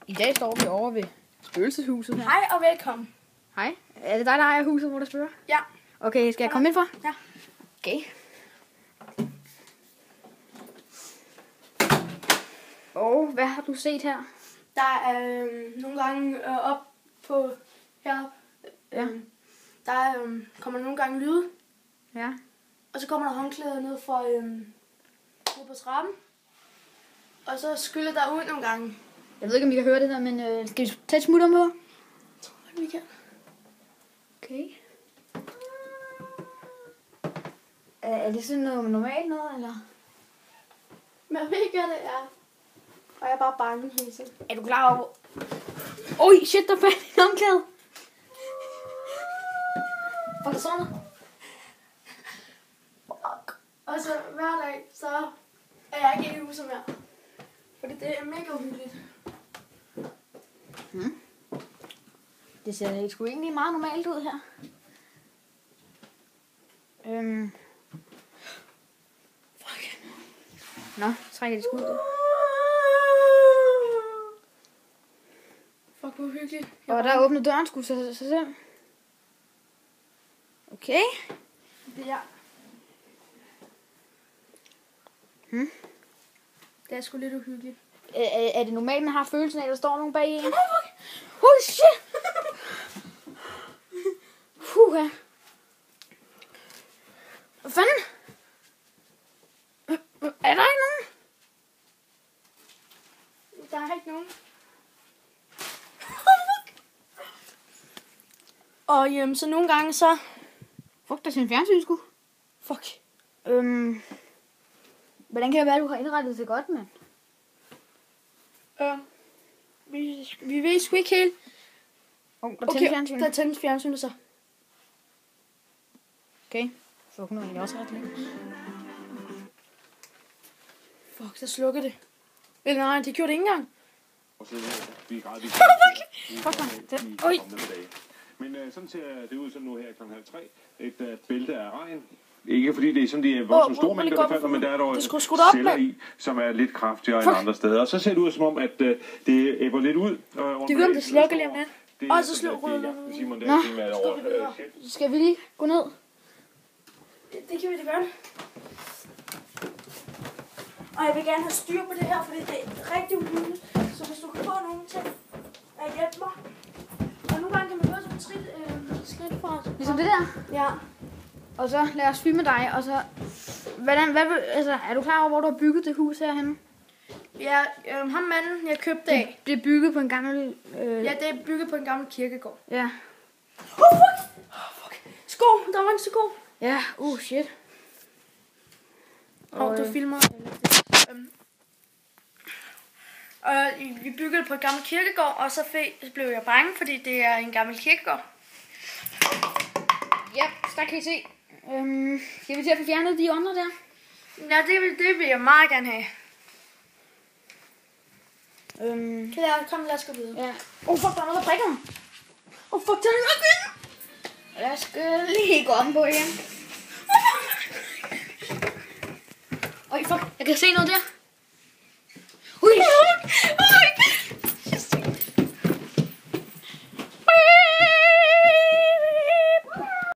I dag står vi over ved spøgelseshuset her. Hej og velkommen. Hej. Er det dig, der ejer huset, hvor der spørger? Ja. Okay, skal jeg komme ind for? Ja. Okay. Og hvad har du set her? Der er nogle gange op på heroppe. Ja. Der kommer nogle gange lyde. Ja. Og så kommer der håndklæder ned på trappen. Og så skyller der ud nogle gange. Jeg ved ikke, om I kan høre det der, men skal vi tage et smutter med? Jeg tror ikke, vi kan. Okay. Er det sådan noget normalt noget, eller? Men jeg ved ikke, hvad det er. Og jeg er bare bange hele tiden. Er du klar over? Oj, shit, der fandt en omklæde. Hvor er der sådan noget? Og så hver dag, så er jeg ikke inde i huset mere. Fordi det er mega uhyggeligt. Det ser sgu egentlig meget normalt ud her. Fuck. Nå, trækker de sgu ud. Fuck, hvor uhyggeligt. Og der åbner døren sgu sig selv. Okay. Det er Det er sgu lidt uhyggeligt. Er det normalt, man har følelsen af, at der står nogen bag en? Holy shit! Fuha. Hvad fanden? Er der ikke nogen? Der er ikke nogen. Og så nogle gange så... Fuck, der er sin fjernsyn sgu. Fuck. Hvordan kan det være, at du har indrettet det godt, mand? Vi ved sgu ikke helt. Der tænder fjernsynet. Der tændes fjernsynet så. Okay. Fuck, nu er jeg også ret længe. Fuck, så slukker det. Eller nej, det gjorde det ikke engang. Og så vi gradvist Oj. Men sådan ser det ud som nu her kl. 3:30. Et bælte af regn. Ikke fordi det er sådan, de er voldsomt store mængder, der falder, men der er dog celler i, som er lidt kraftigere end andre steder. Og så ser det ud som om, at det æbber lidt ud. Det gør, det slukker lige om lidt. Og så slukker det. Nå, skal vi lige gå ned? Det kan vi da gøre. Og jeg vil gerne have styr på det her, fordi det er rigtig uhyggeligt. Så hvis du kan få nogen til at hjælpe mig. Og nogle gange kan man høre sådan et skridt fra os. Ligesom det der? Ja. Og så lad os filme dig, og så... er du klar over, hvor du har bygget det hus herhenne? Ja, ham manden, jeg købte af. Det er bygget på en gammel... Ja, det er bygget på en gammel kirkegård. Ja. Fuck! Sko! Der var en sko! Ja, shit. Og du filmer. Og vi byggede på en gammel kirkegård, og så blev jeg bange, fordi det er en gammel kirkegård. Ja, så der kan I se. Skal vi til at få fjernet de ånder der? Ja, det vil jeg meget gerne have. Kom, lad os gå videre. Ja. Fuck, der er noget, der prikker mig. Fuck, der er noget. Lad os lige gå om på igen. Fuck, jeg kan se noget der. Ui!